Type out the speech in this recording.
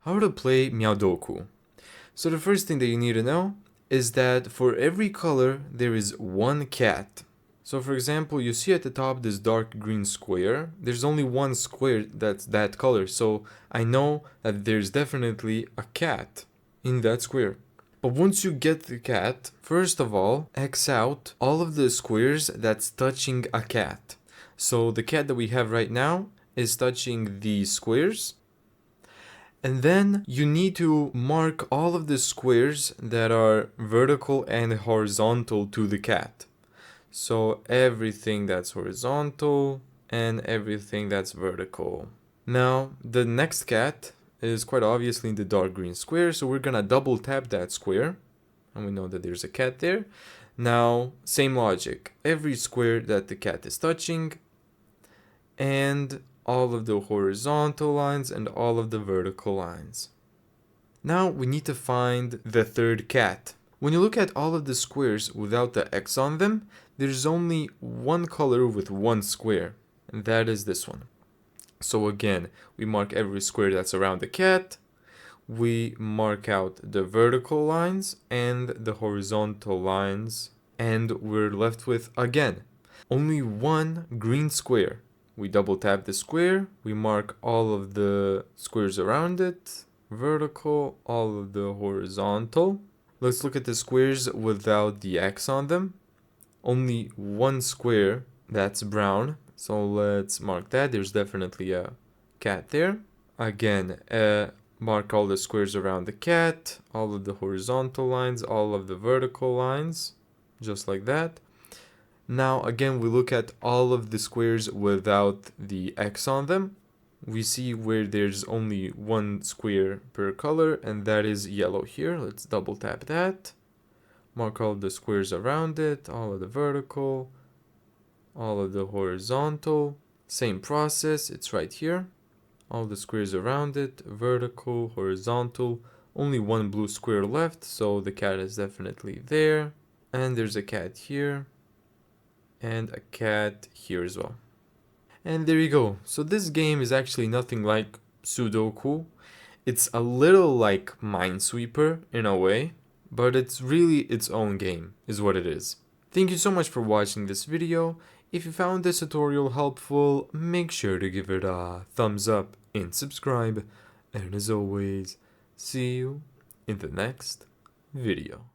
How to play Meowdoku. So the first thing that you need to know is that for every color there is one cat. So for example, you see at the top this dark green square. There's only one square that's that color, so I know that there's definitely a cat in that square. But once you get the cat, first of all, X out all of the squares that's touching a cat. So the cat that we have right now is touching these squares. And then you need to mark all of the squares that are vertical and horizontal to the cat. So everything that's horizontal and everything that's vertical. Now, the next cat is quite obviously in the dark green square, so we're gonna double tap that square. And we know that there's a cat there. Now, same logic. Every square that the cat is touching and all of the horizontal lines and all of the vertical lines. Now we need to find the third cat. When you look at all of the squares without the X on them, there's only one color with one square, and that is this one. So again, we mark every square that's around the cat, we mark out the vertical lines and the horizontal lines, and we're left with, again, only one green square. We double tap the square, we mark all of the squares around it, vertical, all of the horizontal. Let's look at the squares without the X on them. Only one square that's brown, so let's mark that. There's definitely a cat there. Again, mark all the squares around the cat, all of the horizontal lines, all of the vertical lines, just like that. Now again, we look at all of the squares without the X on them. We see where there's only one square per color, and that is yellow here. Let's double tap that. Mark all the squares around it, all of the vertical, all of the horizontal. Same process, it's right here. All the squares around it, vertical, horizontal. Only one blue square left, so the cat is definitely there. And there's a cat here. And a cat here as well. And there you go. So this game is actually nothing like Sudoku. It's a little like Minesweeper in a way, but it's really its own game, is what it is. Thank you so much for watching this video. If you found this tutorial helpful, make sure to give it a thumbs up and subscribe. And as always, see you in the next video.